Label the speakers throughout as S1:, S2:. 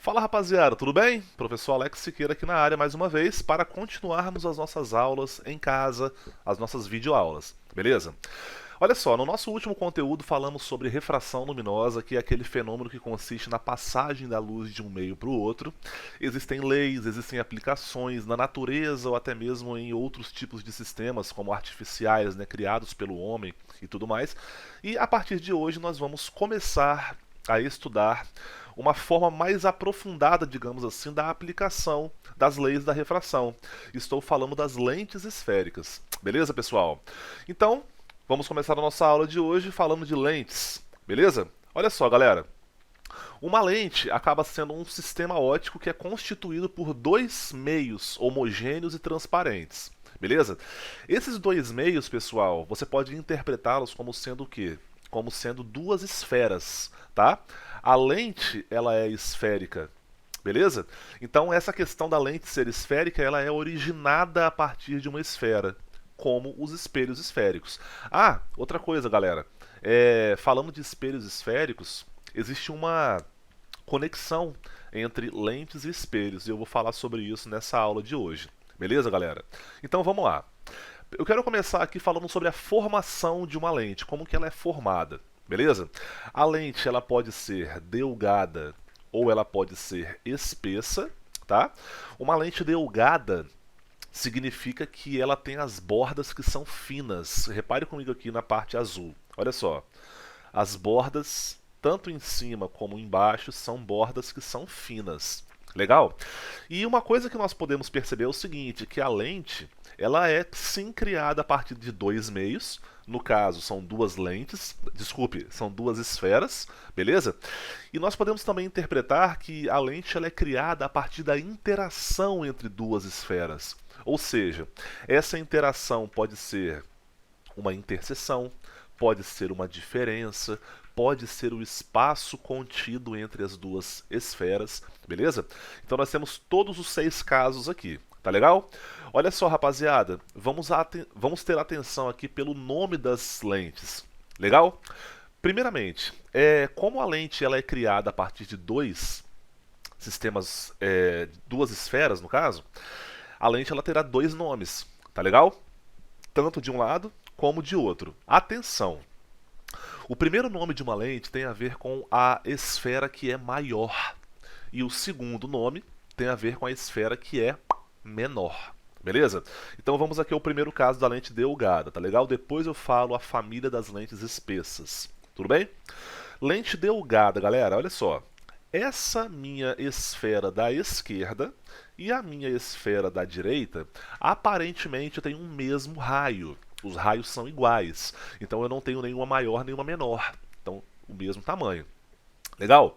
S1: Fala rapaziada, tudo bem? Professor Alex Siqueira aqui na área mais uma vez para continuarmos as nossas aulas em casa, as nossas videoaulas, beleza? Olha só, no nosso último conteúdo falamos sobre refração luminosa, que é aquele fenômeno que consiste na passagem da luz de um meio para o outro. Existem leis, existem aplicações na natureza ou até mesmo em outros tipos de sistemas, como artificiais, né, criados pelo homem e tudo mais. E a partir de hoje nós vamos começar a estudar uma forma mais aprofundada, digamos assim, da aplicação das leis da refração. Estou falando das lentes esféricas. Beleza, pessoal? Então, vamos começar a nossa aula de hoje falando de lentes. Beleza? Olha só, galera. Uma lente acaba sendo um sistema óptico que é constituído por dois meios homogêneos e transparentes. Beleza? Esses dois meios, pessoal, você pode interpretá-los como sendo o quê? Como sendo duas esferas, tá? A lente, ela é esférica, beleza? Então essa questão da lente ser esférica, ela é originada a partir de uma esfera, como os espelhos esféricos. Ah, outra coisa, galera. Falando de espelhos esféricos, existe uma conexão entre lentes e espelhos, e eu vou falar sobre isso nessa aula de hoje. Beleza, galera? Então vamos lá. Eu quero começar aqui falando sobre a formação de uma lente, como que ela é formada, beleza? A lente ela pode ser delgada ou ela pode ser espessa, tá? Uma lente delgada significa que ela tem as bordas que são finas. Repare comigo aqui na parte azul. Olha só, as bordas tanto em cima como embaixo são bordas que são finas. Legal? E uma coisa que nós podemos perceber é o seguinte, que a lente, ela é sim criada a partir de dois meios, no caso são duas lentes, desculpe, são duas esferas, beleza? E nós podemos também interpretar que a lente ela é criada a partir da interação entre duas esferas. Ou seja, essa interação pode ser uma interseção, pode ser uma diferença, pode ser o espaço contido entre as duas esferas, beleza? Então nós temos todos os 6 casos aqui, tá legal? Olha só, rapaziada, vamos ter atenção aqui pelo nome das lentes, legal? Primeiramente, como a lente ela é criada a partir de dois sistemas, duas esferas no caso, a lente ela terá dois nomes, tá legal? Tanto de um lado como de outro. Atenção! O primeiro nome de uma lente tem a ver com a esfera que é maior. E o segundo nome tem a ver com a esfera que é menor. Beleza? Então vamos aqui ao primeiro caso da lente delgada, tá legal? Depois eu falo a família das lentes espessas. Tudo bem? Lente delgada, galera, olha só. Essa minha esfera da esquerda e a minha esfera da direita aparentemente têm um mesmo raio. Os raios são iguais, então eu não tenho nenhuma maior nenhuma menor, então o mesmo tamanho. Legal?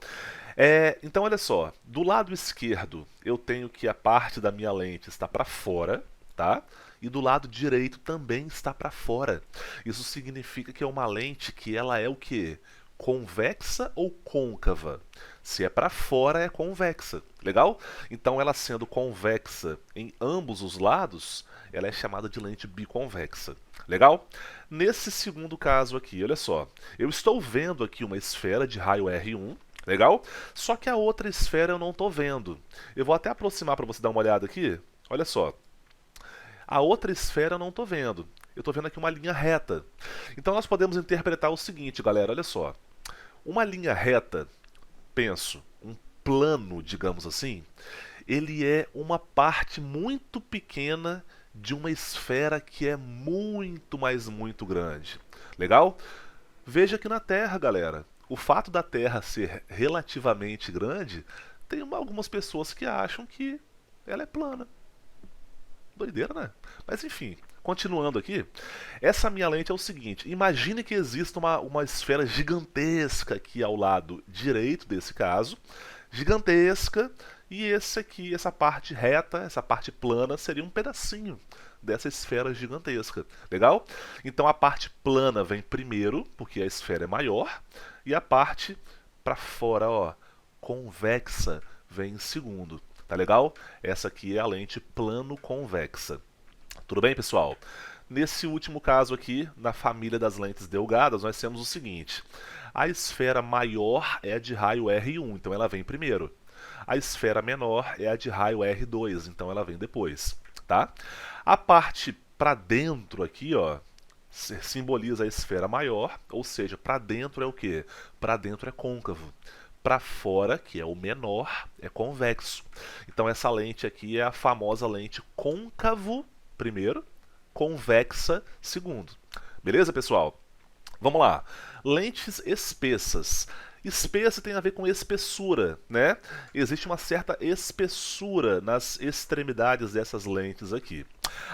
S1: Então olha só, do lado esquerdo eu tenho que a parte da minha lente está para fora, tá? E do lado direito também está para fora. Isso significa que é uma lente que ela é o quê? Convexa ou côncava? Se é para fora, é convexa. Legal? Então, ela sendo convexa em ambos os lados, ela é chamada de lente biconvexa. Legal? Nesse segundo caso aqui, olha só. Eu estou vendo aqui uma esfera de raio R1. Legal? Só que a outra esfera eu não estou vendo. Eu vou até aproximar para você dar uma olhada aqui. Olha só. A outra esfera eu não estou vendo. Eu estou vendo aqui uma linha reta. Então, nós podemos interpretar o seguinte, galera. Olha só. Uma linha reta, penso, um plano, digamos assim, ele é uma parte muito pequena de uma esfera que é muito, mas muito grande. Legal? Veja aqui na Terra, galera. O fato da Terra ser relativamente grande, tem algumas pessoas que acham que ela é plana. Doideira, né? Mas enfim, continuando aqui, essa minha lente é o seguinte: imagine que exista uma esfera gigantesca aqui ao lado direito desse caso, gigantesca, e esse aqui, essa parte reta, essa parte plana, seria um pedacinho dessa esfera gigantesca. Legal? Então a parte plana vem primeiro, porque a esfera é maior, e a parte para fora, ó, convexa, vem em segundo. Tá legal? Essa aqui é a lente plano-convexa. Tudo bem, pessoal? Nesse último caso aqui, na família das lentes delgadas, nós temos o seguinte. A esfera maior é a de raio R1, então ela vem primeiro. A esfera menor é a de raio R2, então ela vem depois, tá? A parte para dentro aqui, ó, simboliza a esfera maior, ou seja, para dentro é o quê? Para dentro é côncavo. Para fora, que é o menor, é convexo. Então essa lente aqui é a famosa lente côncavo, primeiro, convexa, segundo. Beleza, pessoal? Vamos lá. Lentes espessas. Espessa tem a ver com espessura, né? Existe uma certa espessura nas extremidades dessas lentes aqui.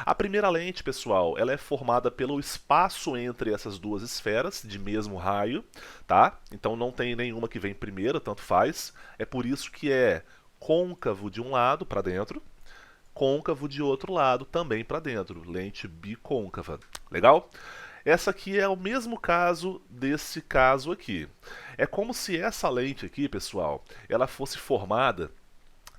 S1: A primeira lente, pessoal, ela é formada pelo espaço entre essas duas esferas de mesmo raio, tá? Então não tem nenhuma que vem primeiro, tanto faz. É por isso que é côncavo de um lado para dentro, côncavo de outro lado também para dentro, lente bicôncava. Legal? Essa aqui é o mesmo caso desse caso aqui. É como se essa lente aqui, pessoal, ela fosse formada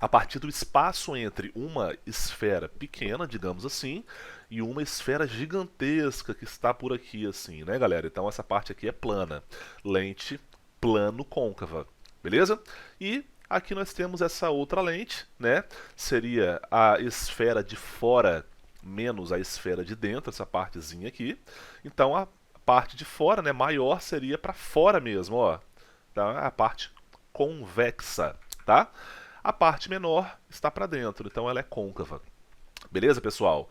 S1: a partir do espaço entre uma esfera pequena, digamos assim, e uma esfera gigantesca que está por aqui, assim, né, galera? Então essa parte aqui é plana, lente plano-côncava, beleza? E aqui nós temos essa outra lente, né? Seria a esfera de fora menos a esfera de dentro, essa partezinha aqui. Então a parte de fora, né, maior seria para fora mesmo, ó. Tá? A parte convexa, tá? A parte menor está para dentro, então ela é côncava. Beleza, pessoal?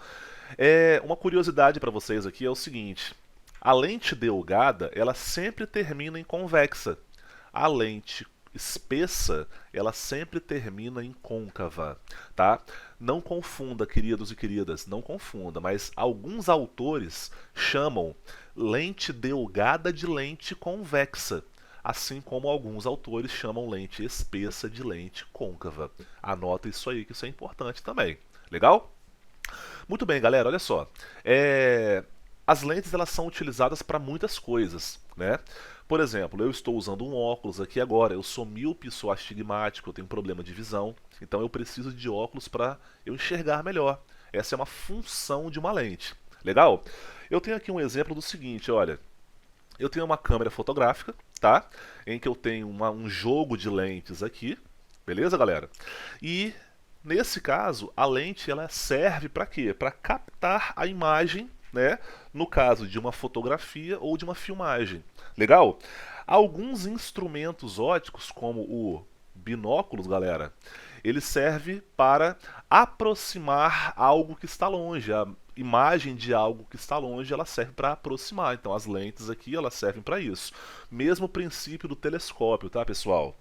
S1: Uma curiosidade para vocês aqui é o seguinte: a lente delgada, ela sempre termina em convexa. A lente espessa, ela sempre termina em côncava, tá? Não confunda, queridos e queridas, não confunda, mas alguns autores chamam lente delgada de lente convexa, assim como alguns autores chamam lente espessa de lente côncava. Anota isso aí, que isso é importante também. Legal? Muito bem, galera, olha só. As lentes elas são utilizadas para muitas coisas, né? Por exemplo, eu estou usando um óculos aqui agora, eu sou míope, sou astigmático, eu tenho problema de visão, então eu preciso de óculos para eu enxergar melhor. Essa é uma função de uma lente. Legal? Eu tenho aqui um exemplo do seguinte, olha. Eu tenho uma câmera fotográfica, tá? Em que eu tenho um jogo de lentes aqui, beleza, galera? E nesse caso, a lente ela serve para quê? Para captar a imagem, né? No caso de uma fotografia ou de uma filmagem. Legal? Alguns instrumentos ópticos, como o binóculos, galera, ele serve para aproximar algo que está longe. A imagem de algo que está longe, ela serve para aproximar. Então as lentes aqui, elas servem para isso. Mesmo princípio do telescópio, tá, pessoal?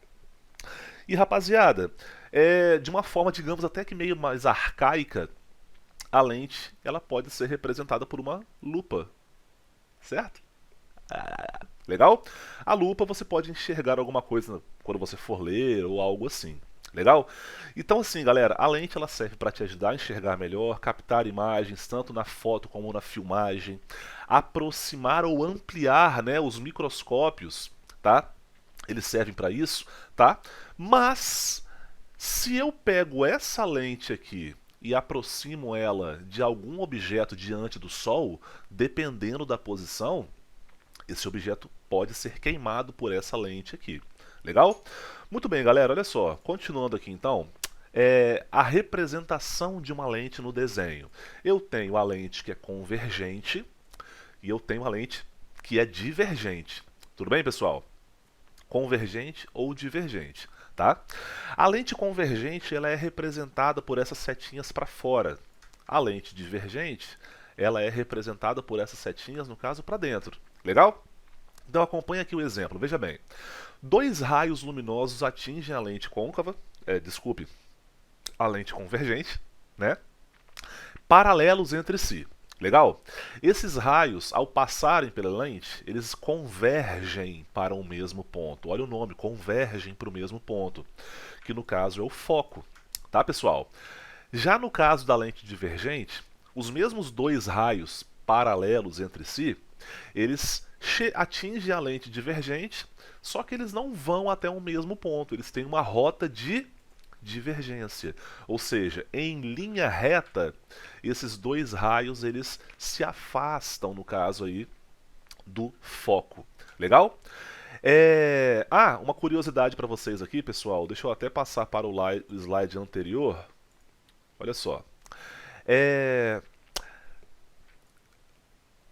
S1: E rapaziada, de uma forma, digamos, até que meio mais arcaica, a lente ela pode ser representada por uma lupa, certo? Legal? A lupa você pode enxergar alguma coisa quando você for ler ou algo assim. Legal? Então assim, galera, a lente ela serve para te ajudar a enxergar melhor, captar imagens tanto na foto como na filmagem, aproximar ou ampliar, né, os microscópios, tá? Eles servem para isso, tá? Mas se eu pego essa lente aqui e aproximo ela de algum objeto diante do Sol, dependendo da posição, esse objeto pode ser queimado por essa lente aqui. Legal? Muito bem, galera, olha só. Continuando aqui então, a representação de uma lente no desenho. Eu tenho a lente que é convergente e eu tenho a lente que é divergente. Tudo bem, pessoal? Convergente ou divergente, tá? A lente convergente ela é representada por essas setinhas para fora. A lente divergente ela é representada por essas setinhas, no caso, para dentro. Legal? Então acompanha aqui o exemplo. Veja bem. Dois raios luminosos atingem a lente côncava, desculpe, a lente convergente, né? Paralelos entre si. Legal? Esses raios, ao passarem pela lente, eles convergem para o mesmo ponto. Olha o nome, convergem para o mesmo ponto, que no caso é o foco. Tá, pessoal? Já no caso da lente divergente, os mesmos dois raios paralelos entre si, eles atingem a lente divergente, só que eles não vão até o mesmo ponto, eles têm uma rota de divergência. Ou seja, em linha reta, esses dois raios eles se afastam, no caso aí, do foco. Legal? Uma curiosidade para vocês aqui, pessoal. Deixa eu até passar para o slide anterior. Olha só. É,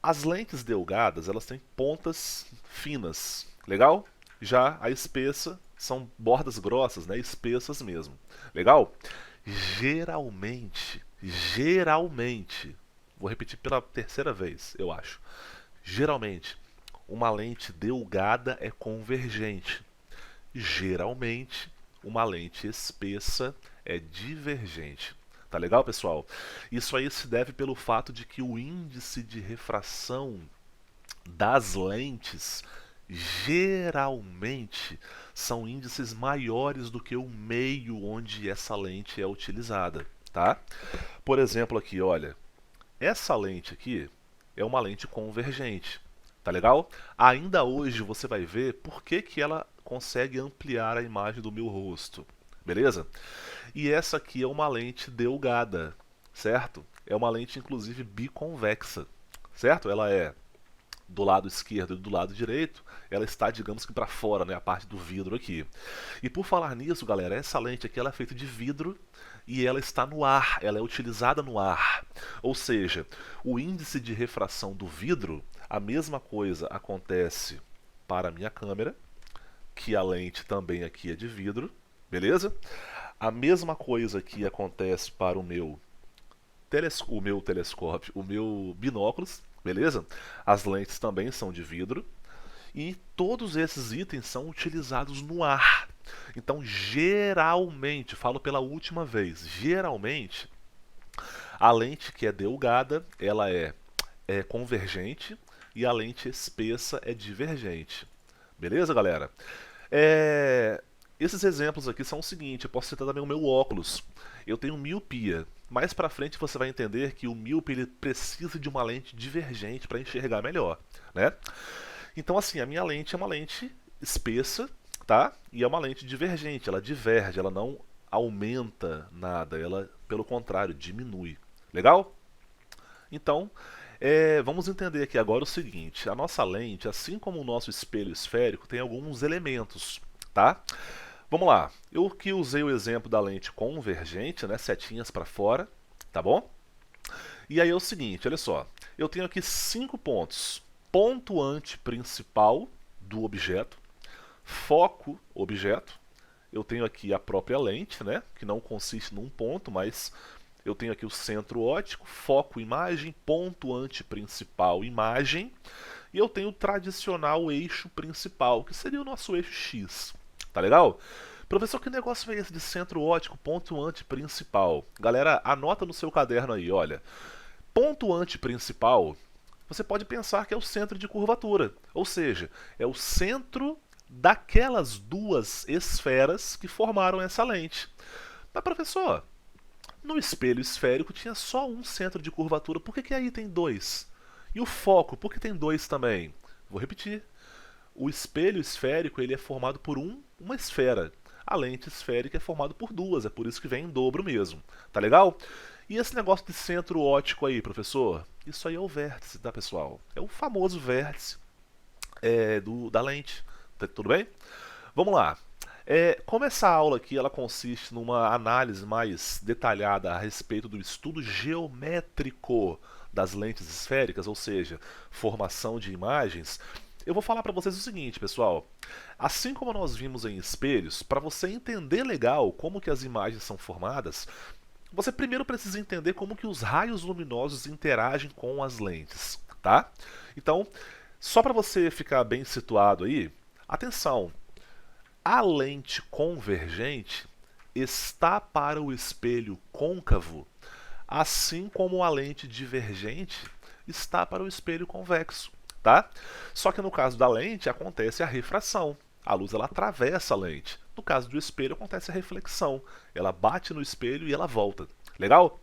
S1: As lentes delgadas, elas têm pontas finas, legal? Já a espessa são bordas grossas, né? Espessas mesmo, legal? Geralmente, vou repetir pela terceira vez, eu acho. Geralmente, uma lente delgada é convergente. Geralmente, uma lente espessa é divergente. Tá legal, pessoal? Isso aí se deve pelo fato de que o índice de refração das lentes geralmente são índices maiores do que o meio onde essa lente é utilizada, tá? Por exemplo, aqui, olha, essa lente aqui é uma lente convergente, tá legal? Ainda hoje você vai ver por que que ela consegue ampliar a imagem do meu rosto, beleza? E essa aqui é uma lente delgada, certo? É uma lente inclusive biconvexa, certo? Ela é do lado esquerdo e do lado direito, ela está, digamos que para fora, né, a parte do vidro aqui. E por falar nisso, galera, essa lente aqui ela é feita de vidro e ela está no ar, ela é utilizada no ar. Ou seja, o índice de refração do vidro, a mesma coisa acontece para a minha câmera, que a lente também aqui é de vidro, beleza? A mesma coisa que acontece para o meu telescópio, o meu binóculos, beleza? As lentes também são de vidro e todos esses itens são utilizados no ar. Então, geralmente, falo pela última vez, geralmente a lente que é delgada, ela é convergente e a lente espessa é divergente. Beleza, galera? É, Esses exemplos aqui são o seguinte, eu posso citar também o meu óculos. Eu tenho miopia. Mais pra frente você vai entender que o míope ele precisa de uma lente divergente para enxergar melhor, né? Então assim, a minha lente é uma lente espessa, tá? E é uma lente divergente, ela diverge, ela não aumenta nada, ela pelo contrário diminui. Legal? Então, vamos entender aqui agora o seguinte: a nossa lente, assim como o nosso espelho esférico, tem alguns elementos, tá? Vamos lá. Eu que usei o exemplo da lente convergente, né, setinhas para fora, tá bom? E aí é o seguinte, olha só. Eu tenho aqui 5 pontos: pontuante principal do objeto, foco objeto. Eu tenho aqui a própria lente, né, que não consiste num ponto, mas eu tenho aqui o centro óptico, foco imagem, pontuante principal imagem, e eu tenho o tradicional eixo principal, que seria o nosso eixo X. Tá legal? Professor, que negócio é esse de centro óptico, pontuante principal? Galera, anota no seu caderno aí, olha. Pontuante principal, você pode pensar que é o centro de curvatura, ou seja, é o centro daquelas duas esferas que formaram essa lente. Mas professor, no espelho esférico tinha só um centro de curvatura, por que que aí tem dois? E o foco, por que tem dois também? Vou repetir. O espelho esférico ele é formado por uma esfera. A lente esférica é formada por duas, é por isso que vem em dobro mesmo. Tá legal? E esse negócio de centro óptico aí, professor? Isso aí é o vértice, tá, pessoal? É o famoso vértice da lente. Tudo bem? Vamos lá. Como essa aula aqui ela consiste numa análise mais detalhada a respeito do estudo geométrico das lentes esféricas, ou seja, formação de imagens, eu vou falar para vocês o seguinte, pessoal. Assim como nós vimos em espelhos, para você entender legal como que as imagens são formadas, você primeiro precisa entender como que os raios luminosos interagem com as lentes, tá? Então, só para você ficar bem situado aí, atenção. A lente convergente está para o espelho côncavo, assim como a lente divergente está para o espelho convexo, tá? Só que no caso da lente acontece a refração. A luz ela atravessa a lente. No caso do espelho acontece a reflexão. Ela bate no espelho e ela volta. Legal?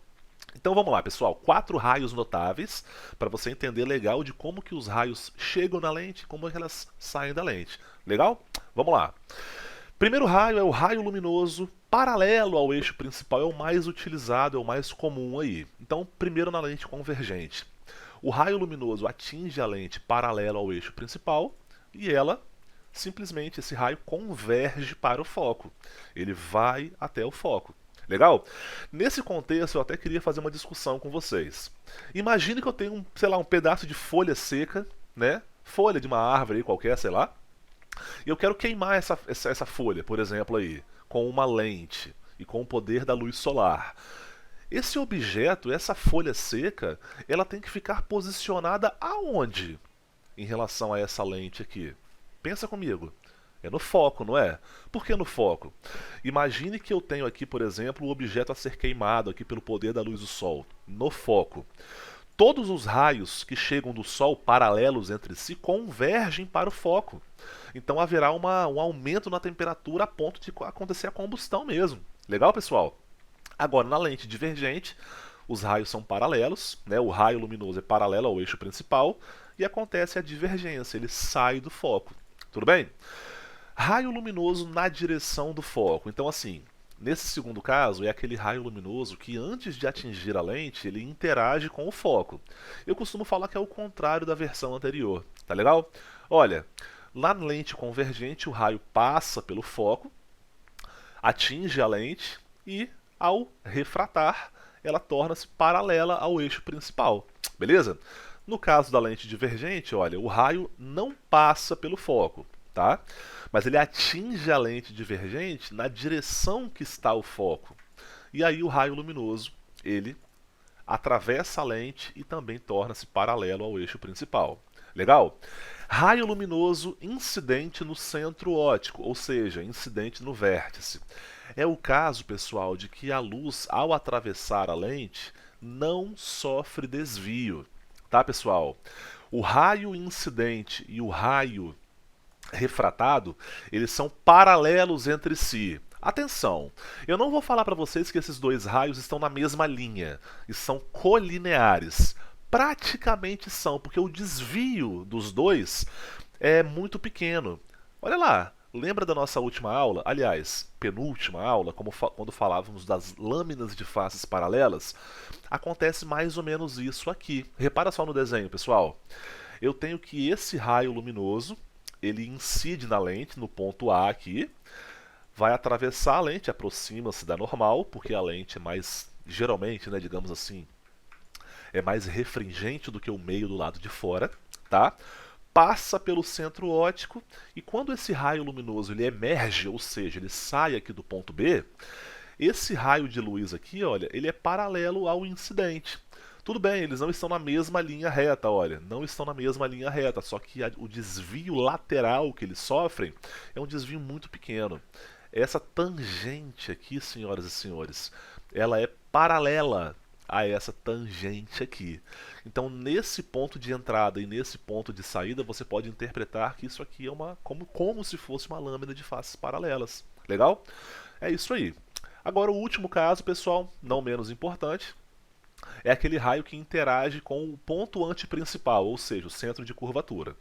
S1: Então vamos lá, pessoal. 4 raios notáveis para você entender legal de como que os raios chegam na lente e como é que elas saem da lente. Legal? Vamos lá. Primeiro raio é o raio luminoso paralelo ao eixo principal, é o mais utilizado, é o mais comum aí. Então, primeiro na lente convergente. O raio luminoso atinge a lente paralelo ao eixo principal e ela Simplesmente esse raio converge para o foco. Ele vai até o foco. Legal? Nesse contexto, eu até queria fazer uma discussão com vocês. Imagine que eu tenho, sei lá, um pedaço de folha seca, né? Folha de uma árvore aí qualquer, sei lá. E eu quero queimar essa folha, por exemplo, aí, com uma lente e com o poder da luz solar. Esse objeto, essa folha seca, ela tem que ficar posicionada aonde em relação a essa lente aqui? Pensa comigo. É no foco, não é? Por que no foco? Imagine que eu tenho aqui, por exemplo, o objeto a ser queimado aqui pelo poder da luz do Sol, no foco. Todos os raios que chegam do Sol paralelos entre si convergem para o foco. Então haverá um aumento na temperatura a ponto de acontecer a combustão mesmo. Legal, pessoal? Agora, na lente divergente, os raios são paralelos, né? O raio luminoso é paralelo ao eixo principal e acontece a divergência, ele sai do foco. Tudo bem? Raio luminoso na direção do foco. Então, assim, nesse segundo caso, é aquele raio luminoso que antes de atingir a lente, ele interage com o foco. Eu costumo falar que é o contrário da versão anterior. Tá legal? Olha, lá na lente convergente, o raio passa pelo foco, atinge a lente e, ao refratar, ela torna-se paralela ao eixo principal. Beleza? No caso da lente divergente, olha, o raio não passa pelo foco, tá? Mas ele atinge a lente divergente na direção que está o foco. E aí o raio luminoso, ele atravessa a lente e também torna-se paralelo ao eixo principal. Legal? Raio luminoso incidente no centro óptico, ou seja, incidente no vértice. É o caso, pessoal, de que a luz, ao atravessar a lente, não sofre desvio. Tá, pessoal? O raio incidente e o raio refratado, eles são paralelos entre si. Atenção, eu não vou falar para vocês que esses dois raios estão na mesma linha, e são colineares. Praticamente são, porque o desvio dos dois é muito pequeno. Olha lá, lembra da nossa última aula? Aliás, penúltima aula, quando falávamos das lâminas de faces paralelas? Acontece mais ou menos isso aqui. Repara só no desenho, pessoal. Eu tenho que esse raio luminoso, ele incide na lente, no ponto A aqui, vai atravessar a lente, aproxima-se da normal, porque a lente é mais, geralmente, né, digamos assim, é mais refringente do que o meio do lado de fora, tá? Passa pelo centro óptico e quando esse raio luminoso ele emerge, ou seja, ele sai aqui do ponto B, esse raio de luz aqui, olha, ele é paralelo ao incidente. Tudo bem, eles não estão na mesma linha reta, olha, não estão na mesma linha reta, só que o desvio lateral que eles sofrem é um desvio muito pequeno. Essa tangente aqui, senhoras e senhores, ela é paralela a essa tangente aqui. Então, nesse ponto de entrada e nesse ponto de saída, você pode interpretar que isso aqui é como se fosse uma lâmina de faces paralelas. Legal? É isso aí. Agora, o último caso, pessoal, não menos importante, é aquele raio que interage com o ponto antiprincipal, ou seja, o centro de curvatura.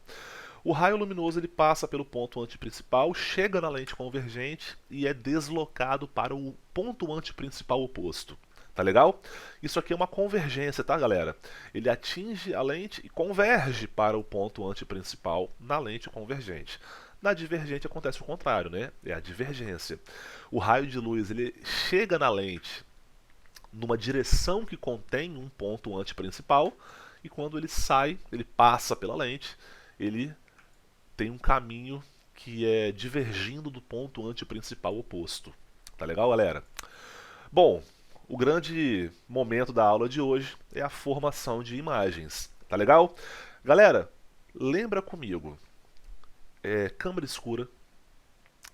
S1: O raio luminoso ele passa pelo ponto antiprincipal, chega na lente convergente e é deslocado para o ponto antiprincipal oposto. Tá legal? Isso aqui é uma convergência, tá, galera? Ele atinge a lente e converge para o ponto antiprincipal na lente convergente. Na divergente acontece o contrário, né? É a divergência. O raio de luz ele chega na lente numa direção que contém um ponto antiprincipal e quando ele sai, ele passa pela lente, ele tem um caminho que é divergindo do ponto antiprincipal oposto. Tá legal, galera? Bom, o grande momento da aula de hoje é a formação de imagens. Tá legal? Galera, lembra comigo. Câmara escura,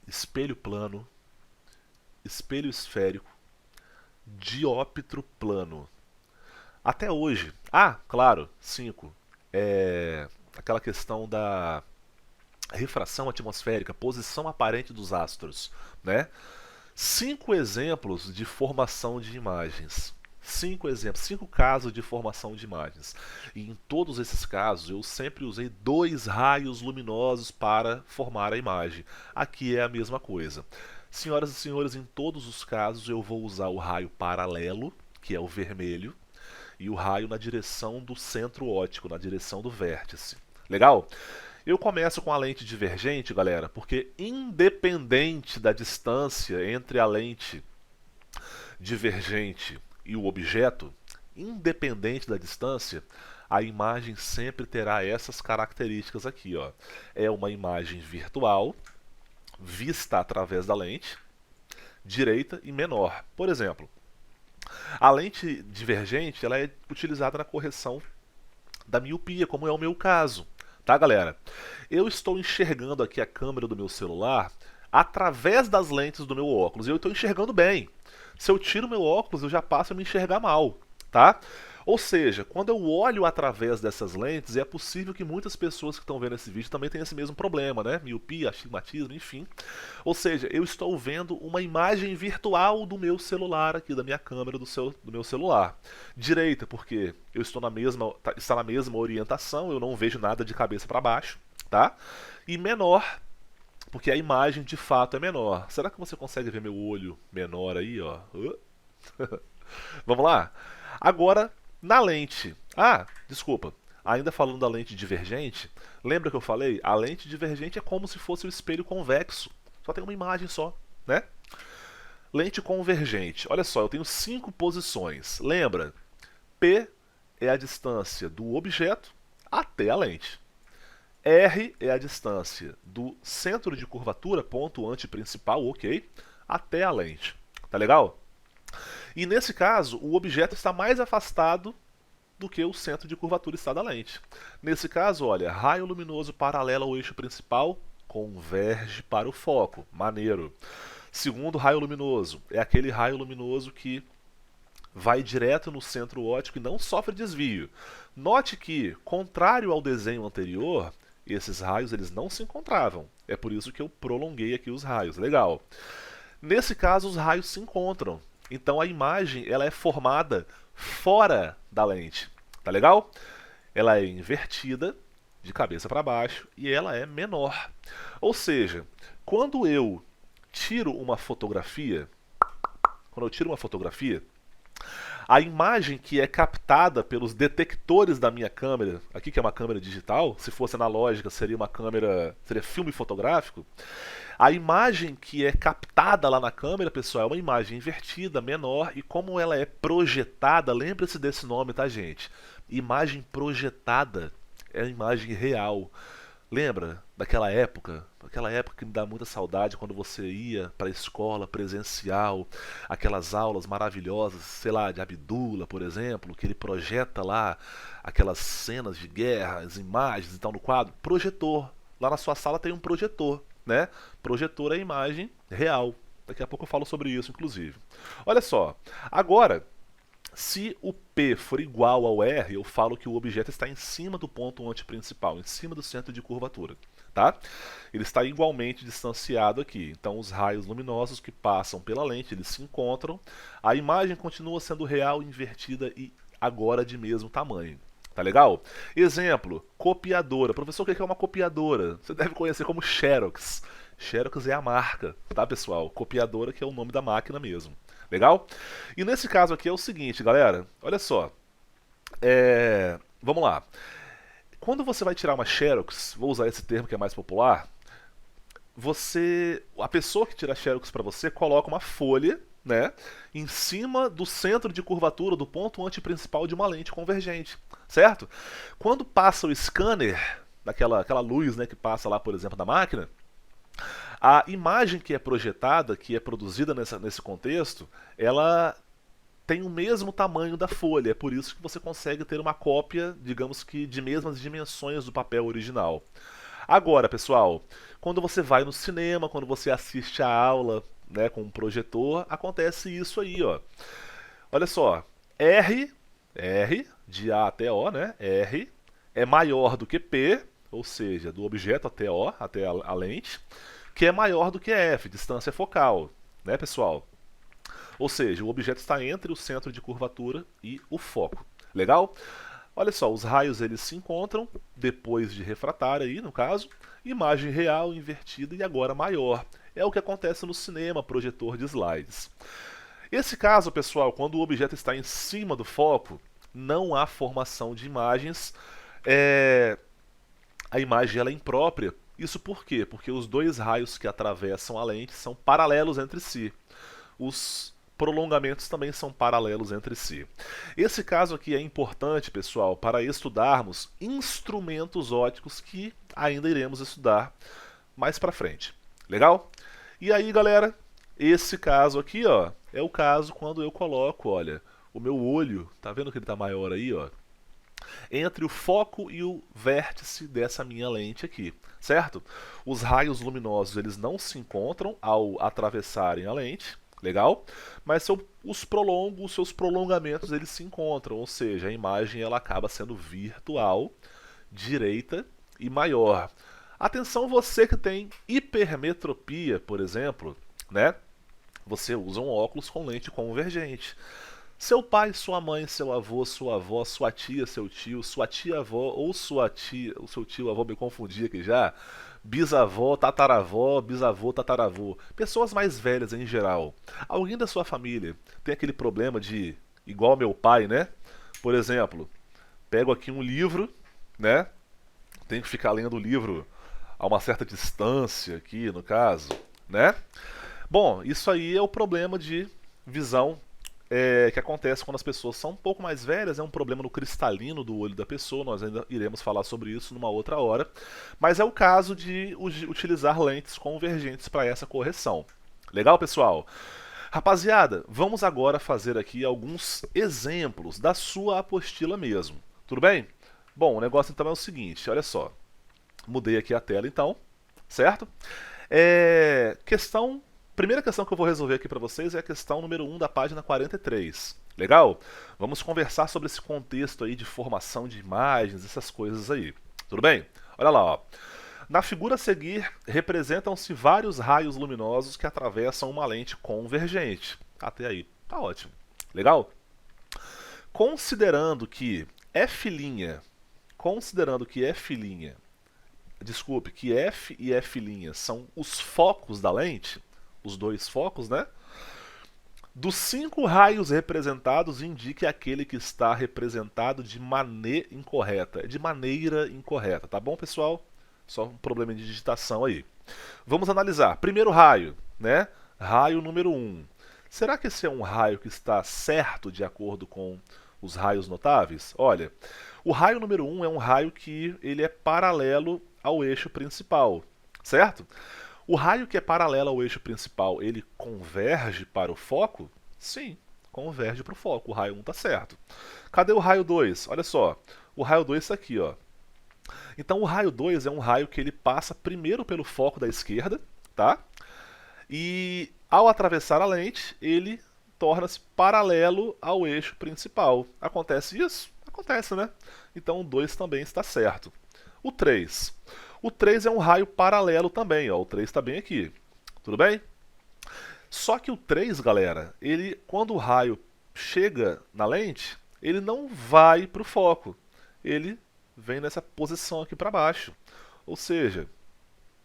S1: espelho plano, espelho esférico, dióptro plano. Até hoje. Ah, claro, 5. Aquela questão da refração atmosférica, posição aparente dos astros, né? 5 exemplos de formação de imagens. 5 exemplos, 5 casos de formação de imagens. E em todos esses casos eu sempre usei 2 raios luminosos para formar a imagem. Aqui é a mesma coisa. Senhoras e senhores, em todos os casos eu vou usar o raio paralelo, que é o vermelho, e o raio na direção do centro óptico, na direção do vértice. Legal? Eu começo com a lente divergente, galera, porque independente da distância entre a lente divergente e o objeto, independente da distância, a imagem sempre terá essas características aqui, ó. É uma imagem virtual, vista através da lente, direita e menor. Por exemplo, a lente divergente ela é utilizada na correção da miopia, como é o meu caso. Tá, galera? Eu estou enxergando aqui a câmera do meu celular através das lentes do meu óculos e eu estou enxergando bem. Se eu tiro meu óculos, eu já passo a me enxergar mal, tá? Ou seja, quando eu olho através dessas lentes, é possível que muitas pessoas que estão vendo esse vídeo também tenham esse mesmo problema, né? Miopia, astigmatismo, enfim. Ou seja, eu estou vendo uma imagem virtual do meu celular aqui, da minha câmera do meu celular. Direita, porque eu estou está na mesma orientação, eu não vejo nada de cabeça para baixo, tá? E menor, porque a imagem de fato é menor. Será que você consegue ver meu olho menor aí, ó? Vamos lá? Agora, na lente. Ah, desculpa. Ainda falando da lente divergente, lembra que eu falei? A lente divergente é como se fosse o espelho convexo. Só tem uma imagem só, né? Lente convergente. Olha só, eu tenho 5 posições. Lembra? P é a distância do objeto até a lente. R é a distância do centro de curvatura, ponto antiprincipal, ok, até a lente. Tá legal? E nesse caso, o objeto está mais afastado do que o centro de curvatura está da lente. Nesse caso, olha, raio luminoso paralelo ao eixo principal converge para o foco. Maneiro. Segundo raio luminoso, é aquele raio luminoso que vai direto no centro óptico e não sofre desvio. Note que, contrário ao desenho anterior, esses raios eles não se encontravam. É por isso que eu prolonguei aqui os raios. Legal. Nesse caso, os raios se encontram. Então a imagem ela é formada fora da lente. Tá legal? Ela é invertida de cabeça para baixo e ela é menor. Ou seja, quando eu tiro uma fotografia, a imagem que é captada pelos detectores da minha câmera, aqui que é uma câmera digital, se fosse analógica seria seria filme fotográfico. A imagem que é captada lá na câmera, pessoal, é uma imagem invertida, menor, e como ela é projetada, lembre-se desse nome, tá, gente? Imagem projetada é a imagem real. Lembra daquela época? Aquela época que me dá muita saudade quando você ia para a escola presencial, aquelas aulas maravilhosas, sei lá, de Abdullah, por exemplo, que ele projeta lá aquelas cenas de guerra, as imagens e tal no quadro. Projetor. Lá na sua sala tem um projetor, né? Projetor é a imagem real. Daqui a pouco eu falo sobre isso, inclusive. Olha só. Agora, se o P for igual ao R, eu falo que o objeto está em cima do ponto antiprincipal, em cima do centro de curvatura. Tá? Ele está igualmente distanciado aqui. Então os raios luminosos que passam pela lente, eles se encontram. A imagem continua sendo real, invertida e agora de mesmo tamanho. Tá legal? Exemplo, copiadora. Professor, o que é uma copiadora? Você deve conhecer como Xerox. Xerox é a marca, tá, pessoal? Copiadora que é o nome da máquina mesmo. Legal? E nesse caso aqui é o seguinte, galera. Olha só. Vamos lá. Quando você vai tirar uma Xerox, vou usar esse termo que é mais popular, a pessoa que tira a Xerox para você coloca uma folha, né, em cima do centro de curvatura do ponto antiprincipal de uma lente convergente, certo? Quando passa o scanner, aquela luz, né, que passa lá, por exemplo, da máquina, a imagem que é projetada, que é produzida nesse contexto, ela tem o mesmo tamanho da folha. É por isso que você consegue ter uma cópia, digamos que de mesmas dimensões do papel original. Agora, pessoal, quando você vai no cinema, quando você assiste a aula, né, com um projetor, acontece isso aí, ó. Olha só, R de A até O, né? R é maior do que P, ou seja, do objeto até O, até a lente, que é maior do que F, distância focal, né, pessoal? Ou seja, o objeto está entre o centro de curvatura e o foco. Legal? Olha só, os raios eles se encontram depois de refratar aí, no caso, imagem real invertida e agora maior. É o que acontece no cinema, projetor de slides. Esse caso, pessoal, quando o objeto está em cima do foco, não há formação de imagens a imagem ela é imprópria. Isso por quê? Porque os dois raios que atravessam a lente são paralelos entre si. Os prolongamentos também são paralelos entre si. Esse caso aqui é importante, pessoal, para estudarmos instrumentos ópticos que ainda iremos estudar mais para frente. Legal? E aí, galera, esse caso aqui, ó, é o caso quando eu coloco, olha, o meu olho, tá vendo que ele tá maior aí, ó? Entre o foco e o vértice dessa minha lente aqui, certo? Os raios luminosos eles não se encontram ao atravessarem a lente, legal? Mas os seus prolongamentos eles se encontram, ou seja, a imagem ela acaba sendo virtual, direita e maior. Atenção você que tem hipermetropia, por exemplo, né? Você usa um óculos com lente convergente. Seu pai, sua mãe, seu avô, sua avó, sua tia, seu tio, sua tia-avó ou sua tia, o seu tio-avô me confundi aqui já, bisavó, tataravó, bisavô, tataravô, pessoas mais velhas em geral. Alguém da sua família tem aquele problema de, igual meu pai, né? Por exemplo, pego aqui um livro, né? Tenho que ficar lendo o livro a uma certa distância aqui, no caso, né? Bom, isso aí é o problema de visão que acontece quando as pessoas são um pouco mais velhas, é um problema no cristalino do olho da pessoa, nós ainda iremos falar sobre isso numa outra hora, mas é o caso de utilizar lentes convergentes para essa correção. Legal, pessoal? Rapaziada, vamos agora fazer aqui alguns exemplos da sua apostila mesmo, tudo bem? Bom, o negócio então é o seguinte, olha só, mudei aqui a tela então, certo? Primeira questão que eu vou resolver aqui para vocês é a questão número 1 da página 43. Legal? Vamos conversar sobre esse contexto aí de formação de imagens, essas coisas aí. Tudo bem? Olha lá, ó. Na figura a seguir, representam-se vários raios luminosos que atravessam uma lente convergente. Até aí, tá ótimo. Legal? Considerando que F', desculpe, que F e F' são os focos da lente, os dois focos, né? Dos 5 raios representados, indique aquele que está representado de maneira incorreta. É de maneira incorreta, tá bom, pessoal? Só um problema de digitação aí. Vamos analisar. Primeiro raio, né? Raio número 1. Será que esse é um raio que está certo de acordo com os raios notáveis? Olha, o raio número 1 é um raio que ele é paralelo ao eixo principal, certo? O raio que é paralelo ao eixo principal, ele converge para o foco? Sim, converge para o foco. O raio 1 está certo. Cadê o raio 2? Olha só, o raio 2 está aqui, ó. Então o raio 2 é um raio que ele passa primeiro pelo foco da esquerda, tá? E ao atravessar a lente, ele torna-se paralelo ao eixo principal. Acontece isso? Acontece, né? Então o 2 também está certo. O 3. O 3 é um raio paralelo também, ó. O 3 está bem aqui. Tudo bem? Só que o 3, galera, ele, quando o raio chega na lente, ele não vai para o foco. Ele vem nessa posição aqui para baixo. Ou seja,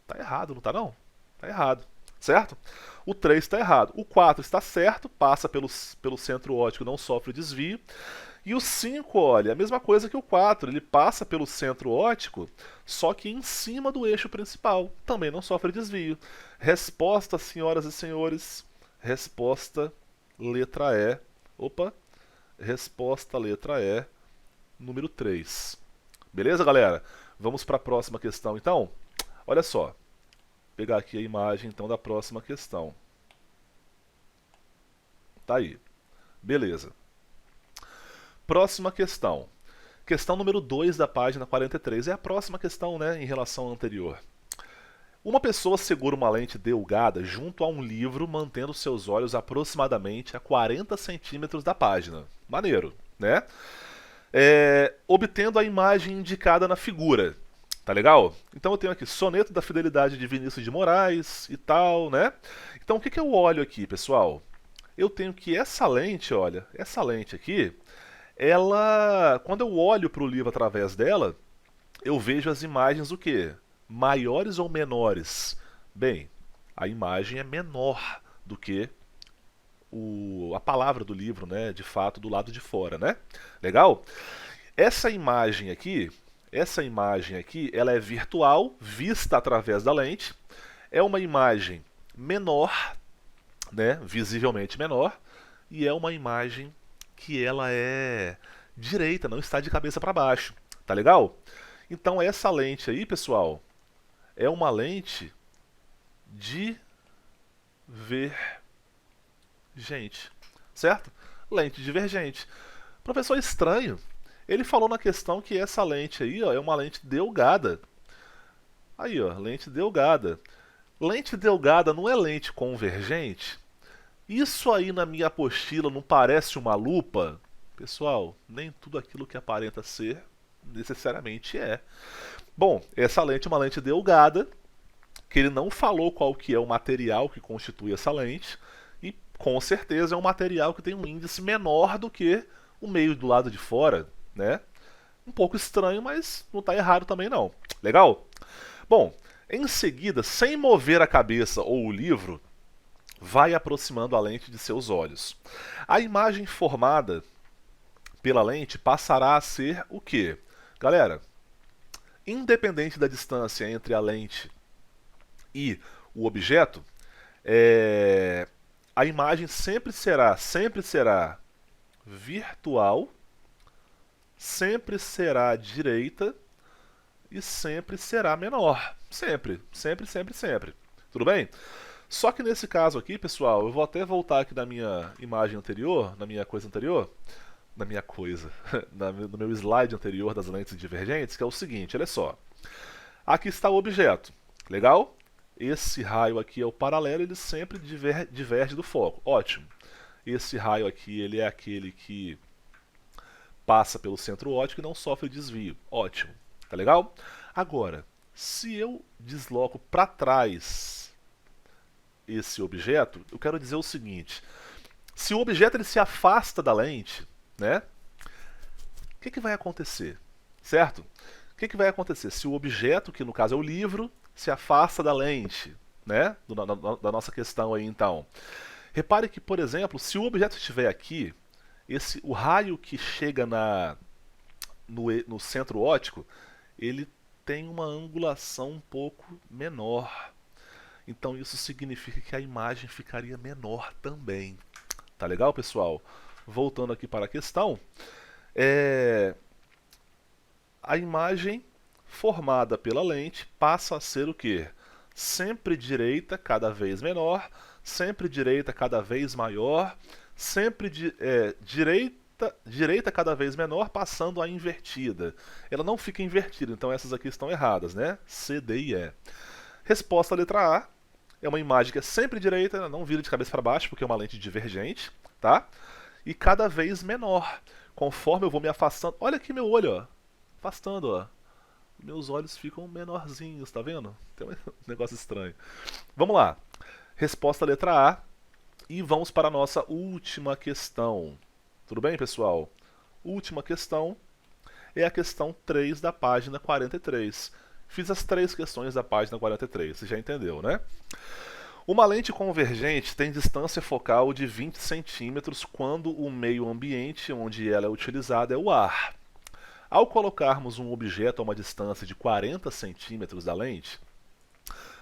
S1: tá errado, não tá não? Tá errado, certo? O 3 está errado. O 4 está certo, passa pelo centro óptico, não sofre desvio. E o 5, olha, a mesma coisa que o 4, ele passa pelo centro óptico, só que em cima do eixo principal, também não sofre desvio. Resposta, senhoras e senhores, resposta letra E. Opa, resposta letra E, número 3. Beleza, galera? Vamos para a próxima questão, então? Olha só, vou pegar aqui a imagem, então, da próxima questão. Tá aí. Beleza. Próxima questão. Questão número 2 da página 43. É a próxima questão, né, em relação à anterior. Uma pessoa segura uma lente delgada junto a um livro, mantendo seus olhos aproximadamente a 40 centímetros da página. Maneiro, né? Obtendo a imagem indicada na figura. Tá legal? Então eu tenho aqui Soneto da Fidelidade de Vinícius de Moraes e tal, né? Então o que eu olho aqui, pessoal? Eu tenho que essa lente, olha, essa lente aqui, ela, quando eu olho para o livro através dela, eu vejo as imagens o quê? Maiores ou menores? Bem, a imagem é menor do que a palavra do livro, né? De fato, do lado de fora, né? Legal? Essa imagem aqui, essa imagem aqui, ela é virtual, vista através da lente, é uma imagem menor, né, visivelmente menor, e é uma imagem que ela é direita, não está de cabeça para baixo, tá legal? Então essa lente aí, pessoal, é uma lente divergente, certo? Lente divergente. Professor estranho, ele falou na questão que essa lente aí, ó, é uma lente delgada. Aí, ó, lente delgada. Lente delgada não é lente convergente? Isso aí na minha apostila não parece uma lupa? Pessoal, nem tudo aquilo que aparenta ser necessariamente é. Bom, essa lente é uma lente delgada, que ele não falou qual que é o material que constitui essa lente, e com certeza é um material que tem um índice menor do que o meio do lado de fora, né? Um pouco estranho, mas não está errado também não. Legal? Bom, em seguida, sem mover a cabeça ou o livro, vai aproximando a lente de seus olhos. A imagem formada pela lente passará a ser o quê? Galera, independente da distância entre a lente e o objeto, a imagem sempre será virtual, sempre será direita e sempre será menor. Sempre, sempre, sempre, sempre. Tudo bem? Só que nesse caso aqui, pessoal, eu vou até voltar aqui na minha imagem anterior, na minha coisa anterior, na minha coisa, no meu slide anterior das lentes divergentes, que é o seguinte, olha só. Aqui está o objeto, legal? Esse raio aqui é o paralelo, ele sempre diverge do foco, ótimo. Esse raio aqui, ele é aquele que passa pelo centro óptico e não sofre desvio, ótimo, tá legal? Agora, se eu desloco para trás esse objeto, eu quero dizer o seguinte, se o objeto ele se afasta da lente, né? O que vai acontecer? Certo? O que vai acontecer? Se o objeto, que no caso é o livro, se afasta da lente, né? Da nossa questão aí então. Repare que, por exemplo, se o objeto estiver aqui, o raio que chega no centro óptico, ele tem uma angulação um pouco menor. Então isso significa que a imagem ficaria menor também. Tá legal, pessoal? Voltando aqui para a questão, a imagem formada pela lente passa a ser o quê? Sempre direita, cada vez menor, sempre direita, cada vez maior, sempre direita cada vez menor, passando a invertida. Ela não fica invertida, então essas aqui estão erradas, né? C, D e E. Resposta letra A. É uma imagem que é sempre direita, não vira de cabeça para baixo, porque é uma lente divergente, tá? E cada vez menor, conforme eu vou me afastando. Olha aqui meu olho, ó. Afastando, ó. Meus olhos ficam menorzinhos, tá vendo? Tem um negócio estranho. Vamos lá. Resposta letra A. E vamos para a nossa última questão. Tudo bem, pessoal? Última questão é a questão 3 da página 43. Fiz as 3 questões da página 43, você já entendeu, né? Uma lente convergente tem distância focal de 20 centímetros quando o meio ambiente onde ela é utilizada é o ar. Ao colocarmos um objeto a uma distância de 40 centímetros da lente,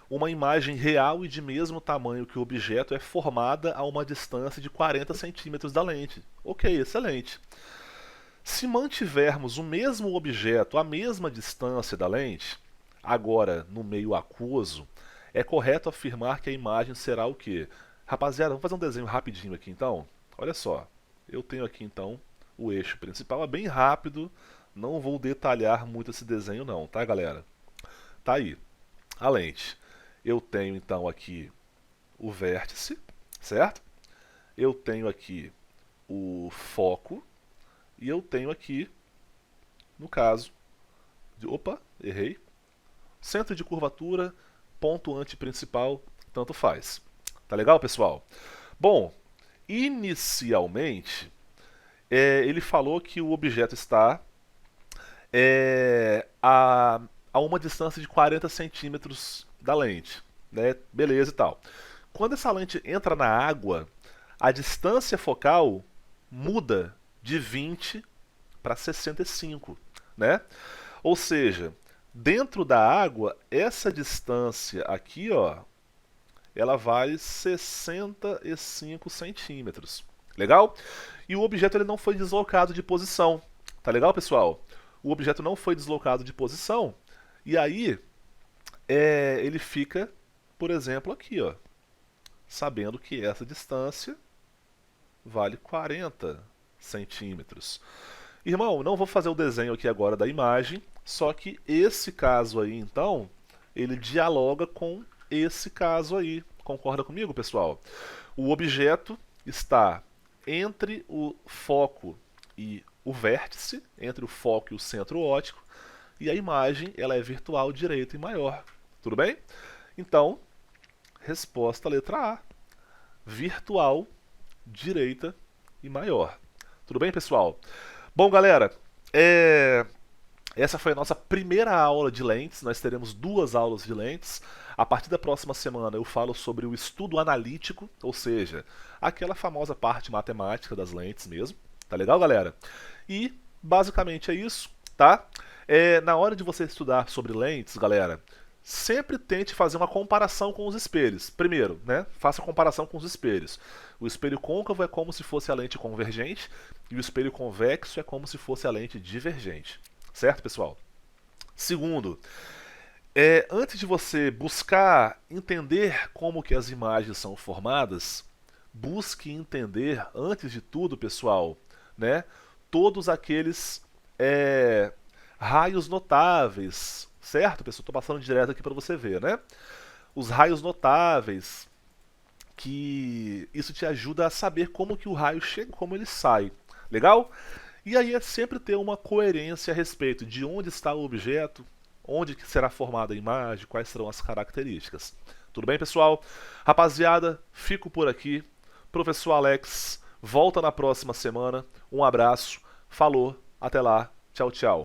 S1: uma imagem real e de mesmo tamanho que o objeto é formada a uma distância de 40 centímetros da lente. Ok, excelente. Se mantivermos o mesmo objeto à mesma distância da lente, agora no meio aquoso, é correto afirmar que a imagem será o quê? Rapaziada, vamos fazer um desenho rapidinho aqui então. Olha só, eu tenho aqui então o eixo principal, é bem rápido, não vou detalhar muito esse desenho não, tá galera? Tá aí, a lente. Eu tenho então aqui o vértice, certo? Eu tenho aqui o foco e eu tenho aqui, no caso, opa, errei, centro de curvatura, ponto antiprincipal, tanto faz. Tá legal, pessoal? Bom, inicialmente, ele falou que o objeto está a uma distância de 40 centímetros da lente, né? Beleza e tal. Quando essa lente entra na água, a distância focal muda de 20 para 65, né? Ou seja, dentro da água, essa distância aqui, ó, ela vale 65 centímetros. Legal? E o objeto ele não foi deslocado de posição. Tá legal, pessoal? O objeto não foi deslocado de posição. E aí, ele fica, por exemplo, aqui, ó, sabendo que essa distância vale 40 centímetros. Irmão, não vou fazer o desenho aqui agora da imagem, só que esse caso aí, então, ele dialoga com esse caso aí. Concorda comigo, pessoal? O objeto está entre o foco e o vértice, entre o foco e o centro óptico, e a imagem ela é virtual, direita e maior. Tudo bem? Então, resposta letra A. Virtual, direita e maior. Tudo bem, pessoal? Bom, galera, essa foi a nossa primeira aula de lentes. Nós teremos 2 aulas de lentes. A partir da próxima semana eu falo sobre o estudo analítico, ou seja, aquela famosa parte matemática das lentes mesmo. Tá legal, galera? E basicamente é isso, tá? Na hora de você estudar sobre lentes, galera, sempre tente fazer uma comparação com os espelhos. Primeiro, né? Faça a comparação com os espelhos. O espelho côncavo é como se fosse a lente convergente e o espelho convexo é como se fosse a lente divergente. Certo, pessoal? Segundo, antes de você buscar entender como que as imagens são formadas, busque entender, antes de tudo, pessoal, né, todos aqueles raios notáveis, certo, pessoal? Estou passando direto aqui para você ver, né? Os raios notáveis, que isso te ajuda a saber como que o raio chega, como ele sai. Legal? E aí é sempre ter uma coerência a respeito de onde está o objeto, onde que será formada a imagem, quais serão as características. Tudo bem, pessoal? Rapaziada, fico por aqui. Professor Alex volta na próxima semana. Um abraço, falou, até lá, tchau, tchau.